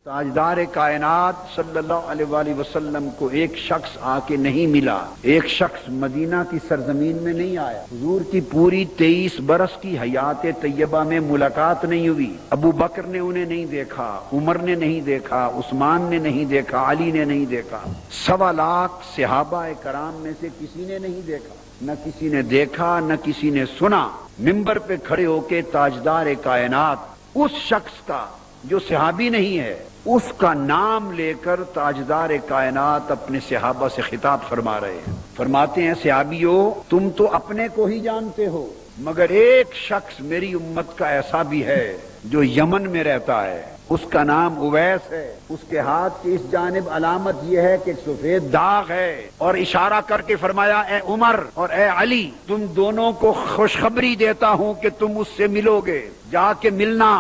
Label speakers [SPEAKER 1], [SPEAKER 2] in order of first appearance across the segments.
[SPEAKER 1] تاجدار کائنات صلی اللہ علیہ وآلہ وسلم کو ایک شخص آ کے نہیں ملا، ایک شخص مدینہ کی سرزمین میں نہیں آیا۔ حضور کی پوری 23 برس کی حیات طیبہ میں ملاقات نہیں ہوئی۔ ابو بکر نے انہیں نہیں دیکھا، عمر نے نہیں دیکھا، عثمان نے نہیں دیکھا، علی نے نہیں دیکھا، 1.25 لاکھ صحابہ کرام میں سے کسی نے نہیں دیکھا، نہ کسی نے دیکھا نہ کسی نے سنا۔ منبر پہ کھڑے ہو کے تاجدار کائنات اس شخص کا جو صحابی نہیں ہے، اس کا نام لے کر تاجدار کائنات اپنے صحابہ سے خطاب فرما رہے ہیں۔ فرماتے ہیں صحابیو، تم تو اپنے کو ہی جانتے ہو، مگر ایک شخص میری امت کا ایسا بھی ہے جو یمن میں رہتا ہے، اس کا نام اویس ہے، اس کے ہاتھ کی اس جانب علامت یہ ہے کہ ایک سفید داغ ہے، اور اشارہ کر کے فرمایا اے عمر اور اے علی، تم دونوں کو خوشخبری دیتا ہوں کہ تم اس سے ملو گے، جا کے ملنا،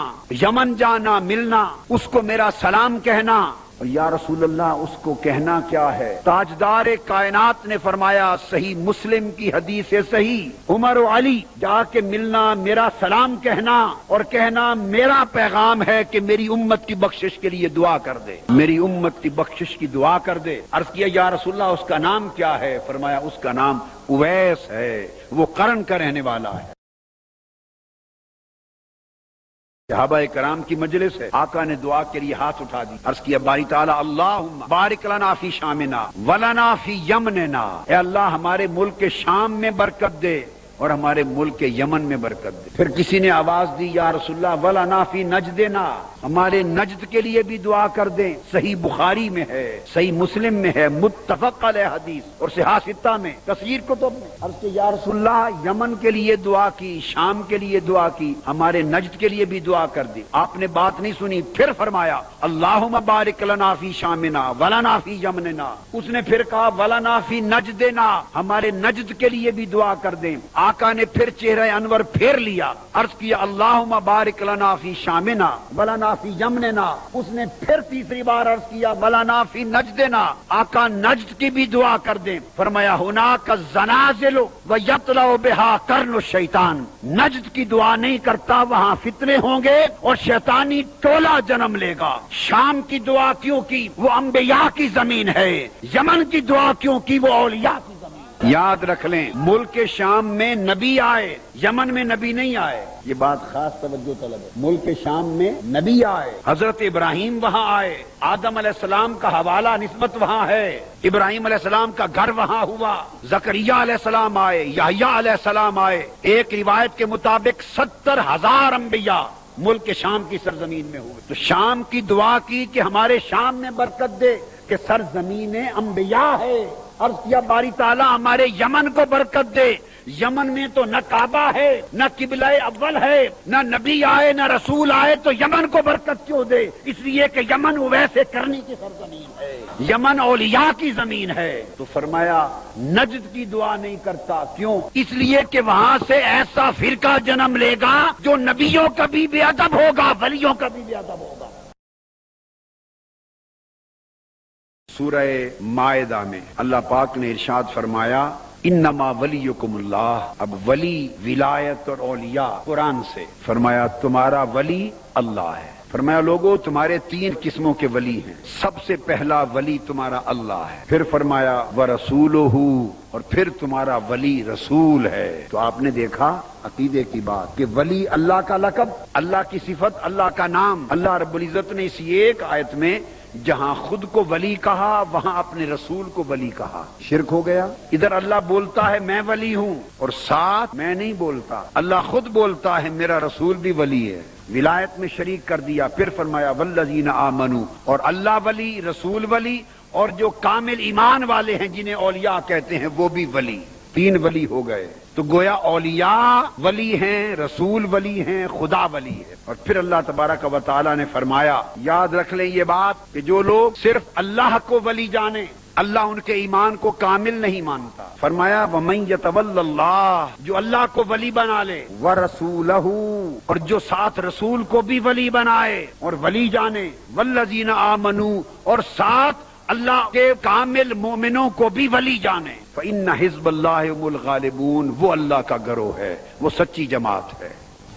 [SPEAKER 1] یمن جانا، ملنا، اس کو میرا سلام کہنا۔ اور یا رسول اللہ اس کو کہنا کیا ہے؟ تاجدار کائنات نے فرمایا، صحیح مسلم کی حدیث صحیح، عمر و علی جا کے ملنا، میرا سلام کہنا، اور کہنا میرا پیغام ہے کہ میری امت کی بخشش کے لیے دعا کر دے، میری امت کی بخشش کی دعا کر دے۔ عرض کیا یا رسول اللہ اس کا نام کیا ہے؟ فرمایا اس کا نام اویس ہے، وہ قرن کا رہنے والا ہے۔ صحابہ کرام کی مجلس ہے، آقا نے دعا کے لیے ہاتھ اٹھا دی، عرض کیا باری تعالیٰ اللہم بارک لنا فی شامنا ولنا فی یمننا، اے اللہ ہمارے ملک شام میں برکت دے اور ہمارے ملک یمن میں برکت دے۔ پھر کسی نے آواز دی یا رسول اللہ ولنا فی نجدنا، ہمارے نجد کے لیے بھی دعا کر دیں۔ صحیح بخاری میں ہے، صحیح مسلم میں ہے، متفق علیہ حدیث، اور صحاح ستہ میں، تصویر کتب میں۔ عرض کہ یا رسول اللہ یمن کے لیے دعا کی، شام کے لیے دعا کی، ہمارے نجد کے لیے بھی دعا کر دی۔ آپ نے بات نہیں سنی، پھر فرمایا اللہم بارک لنا فی شامنا ولنا فی یمننا۔ اس نے پھر کہا ولنا فی نجدنا، ہمارے نجد کے لیے بھی دعا کر دیں۔ آقا نے پھر چہرہ انور پھیر لیا، عرض کیا اللہم بارک لنا فی شامنا ولنا فی یمننا۔ اس نے پھر تیسری بار عرض کیا ولنا فی نجدنا، آقا نجد کی بھی دعا کر دیں۔ فرمایا ہناک الزنازل ویطلع بہا قرن الشیطان، نجد کی دعا نہیں کرتا، وہاں فتنے ہوں گے اور شیطانی ٹولہ جنم لے گا۔ شام کی دعا کیوں کی؟ وہ انبیاء کی زمین ہے۔ یمن کی دعا کیوں کی؟ وہ اولیاء کی زمین۔ یاد رکھ لیں، ملک شام میں نبی آئے، یمن میں نبی نہیں آئے، یہ بات خاص توجہ طلب ہے۔ ملک شام میں نبی آئے، حضرت ابراہیم وہاں آئے، آدم علیہ السلام کا حوالہ نسبت وہاں ہے، ابراہیم علیہ السلام کا گھر وہاں ہوا، زکریا علیہ السلام آئے، یحییٰ علیہ السلام آئے۔ ایک روایت کے مطابق 70,000 انبیاء ملک شام کی سرزمین میں ہوئے۔ تو شام کی دعا کی کہ ہمارے شام میں برکت دے، کہ سرزمین انبیاء ہے۔ عرض کیا باری تعالیٰ ہمارے یمن کو برکت دے، یمن میں تو نہ کعبہ ہے، نہ قبلہ اول ہے، نہ نبی آئے نہ رسول آئے، تو یمن کو برکت کیوں دے؟ اس لیے کہ یمن ویسے کرنے کی سرزمین ہے، یمن اولیاء کی زمین ہے۔ تو فرمایا نجد کی دعا نہیں کرتا، کیوں؟ اس لیے کہ وہاں سے ایسا فرقہ جنم لے گا جو نبیوں کا بھی بے ادب ہوگا، ولیوں کا بھی بے ادب ہوگا۔ سورہ مائدہ میں اللہ پاک نے ارشاد فرمایا انما ولیکم اللہ، اب ولی، ولایت اور اولیاء قرآن سے، فرمایا تمہارا ولی اللہ ہے۔ فرمایا لوگوں تمہارے 3 قسموں کے ولی ہیں، سب سے پہلا ولی تمہارا اللہ ہے، پھر فرمایا وَرَسُولُهُ، اور پھر تمہارا ولی رسول ہے۔ تو آپ نے دیکھا عقیدے کی بات کہ ولی اللہ کا لقب، اللہ کی صفت، اللہ کا نام۔ اللہ رب العزت نے اسی ایک آیت میں جہاں خود کو ولی کہا وہاں اپنے رسول کو ولی کہا، شرک ہو گیا۔ ادھر اللہ بولتا ہے میں ولی ہوں، اور ساتھ میں نہیں بولتا، اللہ خود بولتا ہے میرا رسول بھی ولی ہے، ولایت میں شریک کر دیا۔ پھر فرمایا والذین آمنوا، اور اللہ ولی، رسول ولی، اور جو کامل ایمان والے ہیں جنہیں اولیاء کہتے ہیں وہ بھی ولی، 3 ولی ہو گئے۔ تو گویا اولیاء ولی ہیں، رسول ولی ہیں، خدا ولی ہے۔ اور پھر اللہ تبارک و تعالی نے فرمایا، یاد رکھ لیں یہ بات کہ جو لوگ صرف اللہ کو ولی جانے، اللہ ان کے ایمان کو کامل نہیں مانتا۔ فرمایا وَمَن يَتَوَلَّ اللَّهُ، جو اللہ کو ولی بنا لے، وَرَسُولَهُ، اور جو ساتھ رسول کو بھی ولی بنائے اور ولی جانے، وَالَّذِينَ آمَنُوا، اور ساتھ اللہ کے کامل مومنوں کو بھی ولی جانے، فَإِنَّ حِزْبَ اللَّهِ هُمُ الْغَالِبُونَ، وہ اللہ کا گروہ ہے، وہ سچی جماعت ہے۔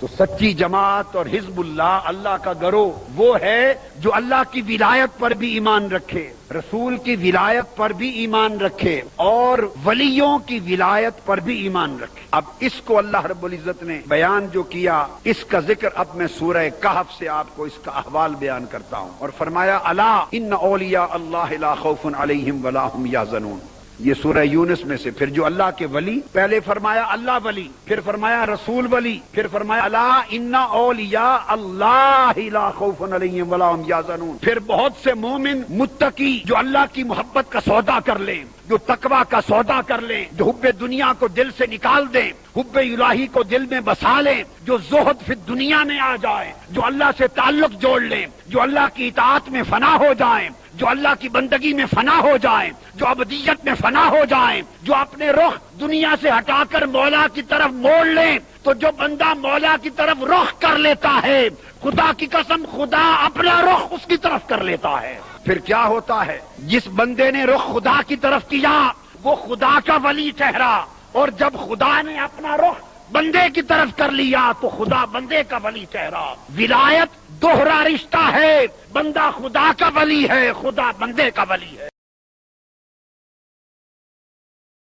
[SPEAKER 1] تو سچی جماعت اور حزب اللہ، اللہ کا گروہ وہ ہے جو اللہ کی ولایت پر بھی ایمان رکھے، رسول کی ولایت پر بھی ایمان رکھے اور ولیوں کی ولایت پر بھی ایمان رکھے۔ اب اس کو اللہ رب العزت نے بیان جو کیا، اس کا ذکر اب میں سورہ کہف سے آپ کو اس کا احوال بیان کرتا ہوں، اور فرمایا الا ان اولیاء اللہ لا خوف علیہم ولا هم یحزنون۔ یہ سورہ یونس میں سے پھر جو اللہ کے ولی، پہلے فرمایا اللہ ولی، پھر فرمایا رسول ولی، پھر فرمایا الا ان اولیاء اللہ لا خوف علیہم ولا هم یحزنون۔ پھر بہت سے مومن متقی جو اللہ کی محبت کا سودا کر لیں، جو تقوی کا سودا کر لیں، جو حب دنیا کو دل سے نکال دیں، حب الہی کو دل میں بسا لیں، جو زہد فی دنیا میں آ جائیں، جو اللہ سے تعلق جوڑ لیں، جو اللہ کی اطاعت میں فنا ہو جائیں، جو اللہ کی بندگی میں فنا ہو جائیں، جو ابدیت میں فنا ہو جائیں، جو اپنے رخ دنیا سے ہٹا کر مولا کی طرف موڑ لیں، تو جو بندہ مولا کی طرف رخ کر لیتا ہے، خدا کی قسم خدا اپنا رخ اس کی طرف کر لیتا ہے۔ پھر کیا ہوتا ہے؟ جس بندے نے رخ خدا کی طرف کیا وہ خدا کا ولی ٹھہرا، اور جب خدا نے اپنا رخ بندے کی طرف کر لیا تو خدا بندے کا ولی ٹھہرا۔ ولایت دوہرا رشتہ ہے، بندہ خدا کا ولی ہے، خدا بندے کا ولی ہے۔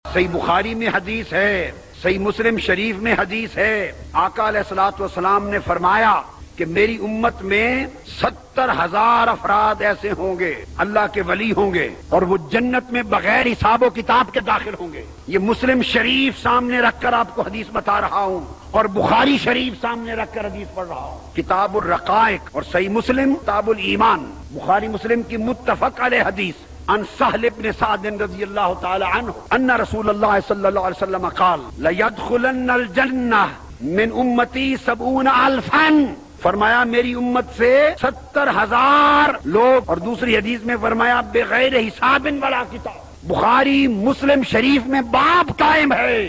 [SPEAKER 1] صحیح بخاری میں حدیث ہے، صحیح مسلم شریف میں حدیث ہے، آقا علیہ الصلوۃ والسلام نے فرمایا کہ میری امت میں 70,000 افراد ایسے ہوں گے، اللہ کے ولی ہوں گے، اور وہ جنت میں بغیر حساب و کتاب کے داخل ہوں گے۔ یہ مسلم شریف سامنے رکھ کر آپ کو حدیث بتا رہا ہوں، اور بخاری شریف سامنے رکھ کر حدیث پڑھ رہا ہوں۔ کتاب الرقائق اور صحیح مسلم کتاب الایمان، بخاری مسلم کی متفق علیہ حدیث عن سہل بن سعد رضی اللہ تعالی عنہ ان رسول اللہ صلی اللہ علیہ وسلم قال ليدخلن الجنہ من امتی 70,000، فرمایا میری امت سے 70,000 لوگ، اور دوسری حدیث میں فرمایا بغیر حساب ولا کتاب۔ بخاری مسلم شریف میں باب قائم ہے،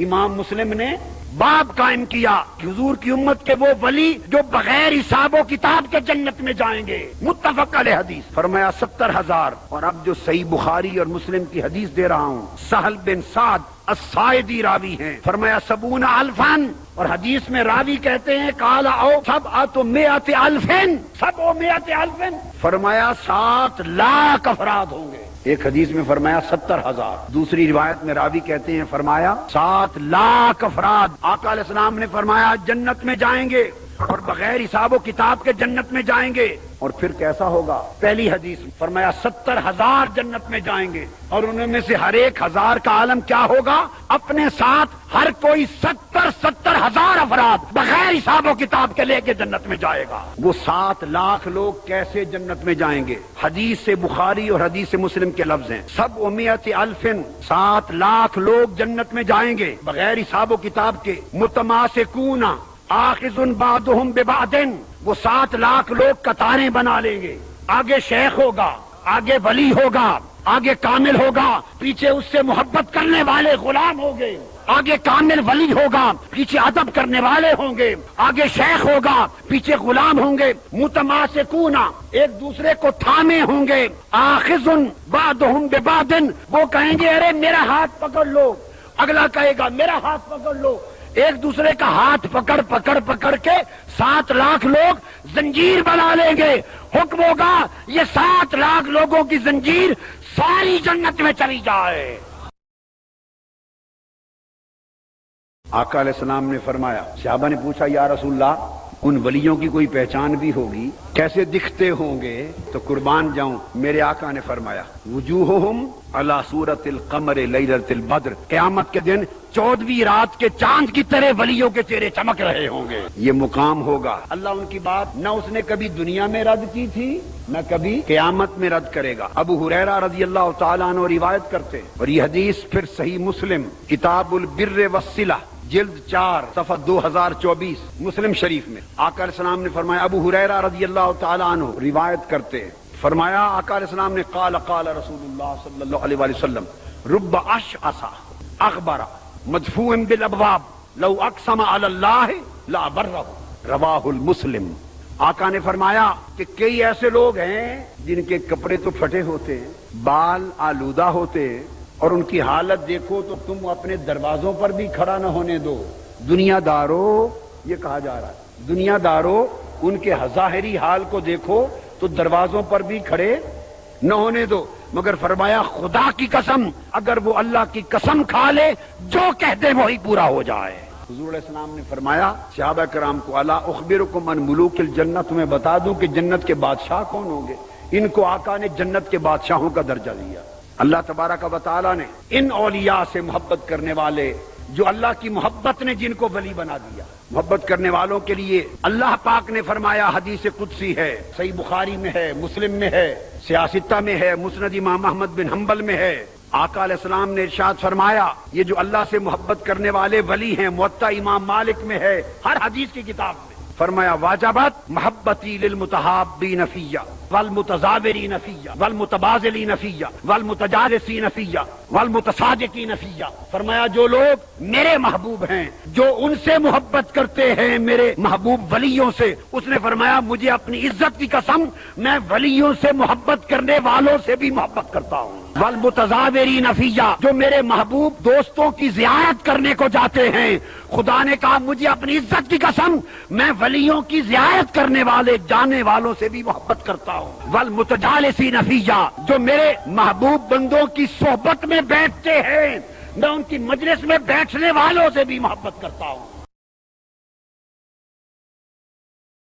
[SPEAKER 1] امام مسلم نے باب قائم کیا کہ حضور کی امت کے وہ ولی جو بغیر حساب و کتاب کے جنت میں جائیں گے، متفق علیہ حدیث، فرمایا 70,000۔ اور اب جو صحیح بخاری اور مسلم کی حدیث دے رہا ہوں، سہل بن سعد الساعدی راوی ہیں، فرمایا 70,000، اور حدیث میں راوی کہتے ہیں قال او 700,000، 700,000، فرمایا 7 لاکھ افراد ہوں گے۔ ایک حدیث میں فرمایا 70,000، دوسری روایت میں راوی کہتے ہیں فرمایا 7 لاکھ افراد آقا علیہ السلام نے فرمایا جنت میں جائیں گے، اور بغیر حساب و کتاب کے جنت میں جائیں گے۔ اور پھر کیسا ہوگا؟ پہلی حدیث فرمایا 70,000 جنت میں جائیں گے، اور ان میں سے ہر ایک 1000 کا عالم کیا ہوگا؟ اپنے ساتھ ہر کوئی 70,000 افراد بغیر حساب و کتاب کے لے کے جنت میں جائے گا۔ وہ 7 لاکھ لوگ کیسے جنت میں جائیں گے؟ حدیث سے بخاری اور حدیث سے مسلم کے لفظ ہیں، 700,000، 7 لاکھ لوگ جنت میں جائیں گے بغیر حساب و کتاب کے، متماسکون آخذ بعضهم ببعض، وہ 7 لاکھ لوگ قطاریں بنا لیں گے، آگے شیخ ہوگا، آگے ولی ہوگا، آگے کامل ہوگا، پیچھے اس سے محبت کرنے والے غلام ہوں گے، آگے کامل ولی ہوگا، پیچھے ادب کرنے والے ہوں گے، آگے شیخ ہوگا، پیچھے غلام ہوں گے، متماسکون ایک دوسرے کو تھامے ہوں گے، آخذ بعضهم ببعض، وہ کہیں گے ارے میرا ہاتھ پکڑ لو، اگلا کہے گا میرا ہاتھ پکڑ لو، ایک دوسرے کا ہاتھ پکڑ کے 7 لاکھ لوگ زنجیر بنا لیں گے۔ حکم ہوگا یہ 7 لاکھ لوگوں کی زنجیر ساری جنت میں چلی جائے۔ آقا علیہ السلام نے فرمایا، صحابہ نے پوچھا یا رسول اللہ ان ولیوں کی کوئی پہچان بھی ہوگی، کیسے دکھتے ہوں گے؟ تو قربان جاؤں میرے آقا نے فرمایا وجوہہم علی صورت القمر لیلۃ البدر، قیامت کے دن 14ویں رات کے چاند کی طرح ولیوں کے چہرے چمک رہے ہوں گے۔ یہ مقام ہوگا، اللہ ان کی بات نہ اس نے کبھی دنیا میں رد کی تھی نہ کبھی قیامت میں رد کرے گا۔ ابو ہریرہ رضی اللہ تعالیٰ عنہ روایت کرتے، اور یہ حدیث پھر صحیح مسلم کتاب البر والصلہ جلد 4 صفحہ 2024 مسلم شریف میں آقا علیہ السلام نے فرمایا، ابو ہریرہ رضی اللہ تعالیٰ عنہ روایت کرتے فرمایا آقا علیہ السلام نے قال رسول اللہ صلی اللہ علیہ وآلہ وسلم رب اشعث اغبر مدفوع بالابواب لو اقسم علی اللہ لابرہ، رواہ المسلم۔ آقا نے فرمایا کہ کئی ایسے لوگ ہیں جن کے کپڑے تو پھٹے ہوتے ہیں، بال آلودہ ہوتے ہیں، اور ان کی حالت دیکھو تو تم اپنے دروازوں پر بھی کھڑا نہ ہونے دو۔ دنیا دارو یہ کہا جا رہا ہے دنیا داروں ان کے ظاہری حال کو دیکھو تو دروازوں پر بھی کھڑے نہ ہونے دو، مگر فرمایا خدا کی قسم اگر وہ اللہ کی قسم کھا لے جو کہہ دے وہی پورا ہو جائے۔ حضور علیہ السلام نے فرمایا صحابہ کرام کو الا اخبرکم عن ملوک الجنہ، تمہیں بتا دوں کہ جنت کے بادشاہ کون ہوں گے؟ ان کو آقا نے جنت کے بادشاہوں کا درجہ دیا۔ اللہ تبارک و تعالی نے ان اولیاء سے محبت کرنے والے جو اللہ کی محبت نے جن کو ولی بنا دیا، محبت کرنے والوں کے لیے اللہ پاک نے فرمایا، حدیث قدسی ہے، صحیح بخاری میں ہے، مسلم میں ہے، سیاستہ میں ہے، مسند امام احمد بن حنبل میں ہے، آقا علیہ السلام نے ارشاد فرمایا یہ جو اللہ سے محبت کرنے والے ولی ہیں، موطا امام مالک میں ہے، ہر حدیث کی کتاب میں فرمایا واجبت محبتی للمتحابین فیہ والمتزاورین فیہ والمتبازلین فیہ والمتجالسین فیہ والمتصادقین فیہ، فرمایا جو لوگ میرے محبوب ہیں، جو ان سے محبت کرتے ہیں میرے محبوب ولیوں سے، اس نے فرمایا مجھے اپنی عزت کی قسم میں ولیوں سے محبت کرنے والوں سے بھی محبت کرتا ہوں، والمتزاورین فیہ، جو میرے محبوب دوستوں کی زیارت کرنے کو جاتے ہیں، خدا نے کہا مجھے اپنی عزت کی قسم میں ولیوں کی زیارت کرنے والے جانے والوں سے بھی محبت کرتا ہوں، والمتجالسین فیہ، جو میرے محبوب بندوں کی صحبت میں بیٹھتے ہیں میں ان کی مجلس میں بیٹھنے والوں سے بھی محبت کرتا ہوں۔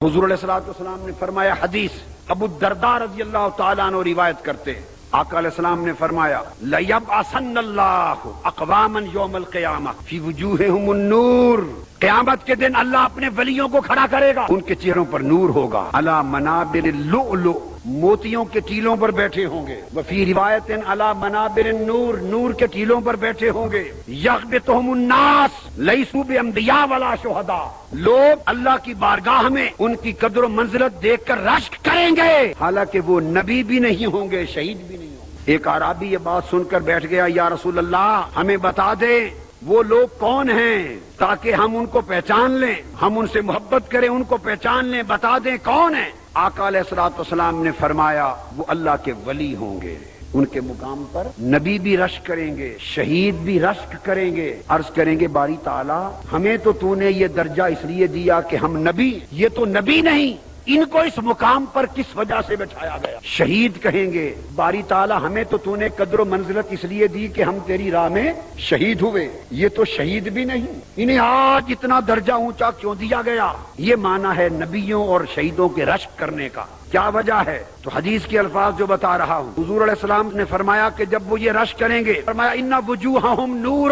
[SPEAKER 1] حضور علیہ الصلوۃ والسلام نے فرمایا، حدیث ابو الدرداء رضی اللہ تعالیٰ عنہ روایت کرتے ہیں، آقا علیہ السلام نے فرمایا لَيَبْعَثَنَّ اللَّهُ أَقْوَامًا يَوْمَ الْقِيَامَةِ فِي وُجُوهِهِمُ النُّورُ، قیامت کے دن اللہ اپنے ولیوں کو کھڑا کرے گا، ان کے چہروں پر نور ہوگا، عَلَى مَنَابِرِ اللُّؤْلُؤِ، موتیوں کے ٹیلوں پر بیٹھے ہوں گے، وفی روایت علی منابر النور، نور کے ٹیلوں پر بیٹھے ہوں گے، یغبطہم الناس لیسوا بانبیاء ولا شہداء، لوگ اللہ کی بارگاہ میں ان کی قدر و منزلت دیکھ کر رشک کریں گے، حالانکہ وہ نبی بھی نہیں ہوں گے، شہید بھی نہیں ہوں گے۔ ایک اعرابی یہ بات سن کر بیٹھ گیا، یا رسول اللہ ہمیں بتا دیں وہ لوگ کون ہیں تاکہ ہم ان کو پہچان لیں، ہم ان سے محبت کریں، ان کو پہچان لیں، بتا دیں کون ہیں۔ آقا علیہ الصلوۃ والسلام نے فرمایا وہ اللہ کے ولی ہوں گے، ان کے مقام پر نبی بھی رشک کریں گے، شہید بھی رشک کریں گے، عرض کریں گے باری تعالیٰ ہمیں تو نے یہ درجہ اس لیے دیا کہ ہم نبی، یہ تو نبی نہیں، ان کو اس مقام پر کس وجہ سے بٹھایا گیا؟ شہید کہیں گے باری تعالیٰ ہمیں تو نے قدر و منزلت اس لیے دی کہ ہم تیری راہ میں شہید ہوئے، یہ تو شہید بھی نہیں، انہیں آج اتنا درجہ اونچا کیوں دیا گیا؟ یہ معنی ہے نبیوں اور شہیدوں کے رشک کرنے کا۔ کیا وجہ ہے؟ تو حدیث کے الفاظ جو بتا رہا ہوں، حضور علیہ السلام نے فرمایا کہ جب وہ یہ رشک کریں گے، فرمایا ان وجوہہم نور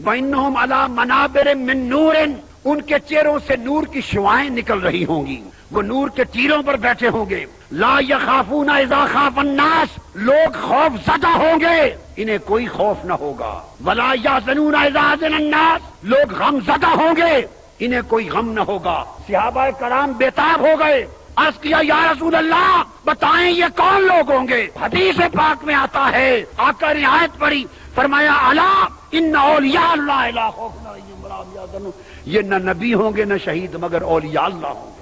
[SPEAKER 1] وانہم علی منابر من نور، ان کے چہروں سے نور کی شعاعیں نکل رہی ہوں گی، وہ نور کے تیروں پر بیٹھے ہوں گے، لا یخافون اذا خاف الناس، لوگ خوف زدہ ہوں گے انہیں کوئی خوف نہ ہوگا، ولا یحزنون اذا حزن الناس، لوگ غم زدہ ہوں گے انہیں کوئی غم نہ ہوگا۔ صحابہ کرام بےتاب ہو گئے، عرض کیا یا رسول اللہ بتائیں یہ کون لوگ ہوں گے؟ حدیث پاک میں آتا ہے، آقا نے آیت پڑھی، فرمایا الا ان اولیاء اللہ لا خوف علیہم ولا هم يحزنون، یہ نہ نبی ہوں گے نہ شہید مگر اولیاء اللہ ہوں گے۔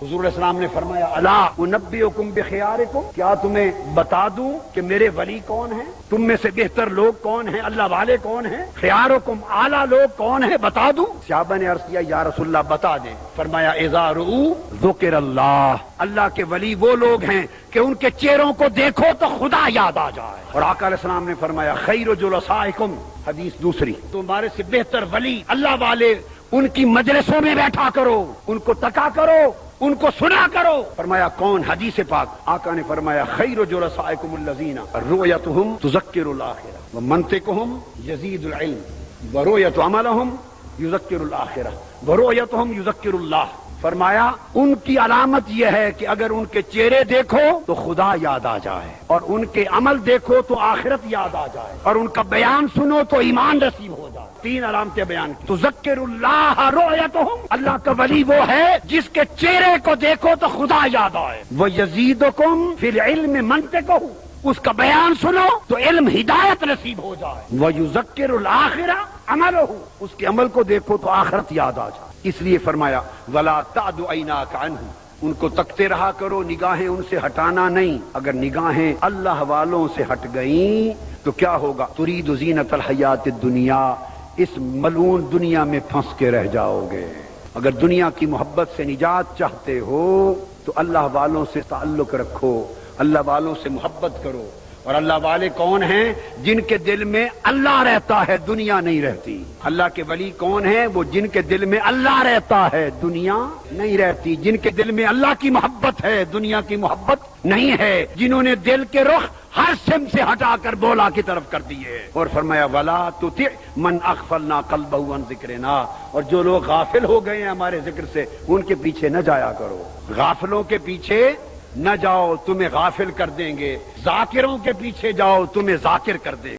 [SPEAKER 1] حضور علیہ السلام نے فرمایا الا انبئکم بخیارکم، کیا تمہیں بتا دوں کہ میرے ولی کون ہیں؟ تم میں سے بہتر لوگ کون ہیں؟ اللہ والے کون ہیں؟ خیارکم، اعلیٰ لوگ کون ہیں؟ بتا دوں؟ صحابہ نے عرض کیا یا رسول اللہ بتا دیں۔ فرمایا اذا رؤوا ذکر اللہ، اللہ کے ولی وہ لوگ ہیں کہ ان کے چہروں کو دیکھو تو خدا یاد آ جائے۔ اور آقا علیہ السلام نے فرمایا خیر جلسائکم، حدیث دوسری، تمہارے سے بہتر ولی اللہ والے ان کی مجلسوں میں بیٹھا کرو، ان کو تکا کرو، ان کو سنا کرو۔ فرمایا کون؟ حدیث پاک آقا نے فرمایا خیر جلسائکم الذین رؤیتہم تذکر الآخرہ ومنطقہم یزید العلم ورؤیت عملہم یذکر الآخرہ ورؤیتہم یذکر اللہ۔ فرمایا ان کی علامت یہ ہے کہ اگر ان کے چہرے دیکھو تو خدا یاد آ جائے، اور ان کے عمل دیکھو تو آخرت یاد آ جائے، اور ان کا بیان سنو تو ایمان نصیب ہو جائے۔ تین علامتیں بیان کی، تذکر اللہ رؤیتہم، اللہ کا ولی وہ ہے جس کے چہرے کو دیکھو تو خدا یاد آئے، وَيَزِيدُكُمْ فِي الْعِلْمِ مَنْطِقُهُ، اس کا بیان سنو تو علم ہدایت نصیب ہو جائے، وَيُذَكِّرُ الْآخِرَةَ عَمَلُهُ، اس کے عمل کو دیکھو تو آخرت یاد آ جائے۔ اس لیے فرمایا وَلَا تَعْدُ عَيْنَاكَ عَنْهُ، ان کو تکتے رہا کرو، نگاہیں ان سے ہٹانا نہیں، اگر نگاہیں اللہ والوں سے ہٹ گئیں تو کیا ہوگا؟ ترید زینت الحیات الدنیا، اس ملعون دنیا میں پھنس کے رہ جاؤ گے۔ اگر دنیا کی محبت سے نجات چاہتے ہو تو اللہ والوں سے تعلق رکھو، اللہ والوں سے محبت کرو۔ اور اللہ والے کون ہیں؟ جن کے دل میں اللہ رہتا ہے، دنیا نہیں رہتی۔ اللہ کے ولی کون ہیں؟ وہ جن کے دل میں اللہ رہتا ہے، دنیا نہیں رہتی۔ جن کے دل میں اللہ کی محبت ہے، دنیا کی محبت نہیں ہے۔ جنہوں نے دل کے رخ ہر سم سے ہٹا کر بولا کی طرف کر دیے، اور فرمایا وَلَا تُطِعْ مَنْ أَغْفَلْنَا قَلْبَهُ عَنْ ذِكْرِنَا، اور جو لوگ غافل ہو گئے ہیں ہمارے ذکر سے، ان کے پیچھے نہ جایا کرو۔ غافلوں کے پیچھے نہ جاؤ، تمہیں غافل کر دیں گے۔ ذاکروں کے پیچھے جاؤ، تمہیں ذاکر کر دیں گے۔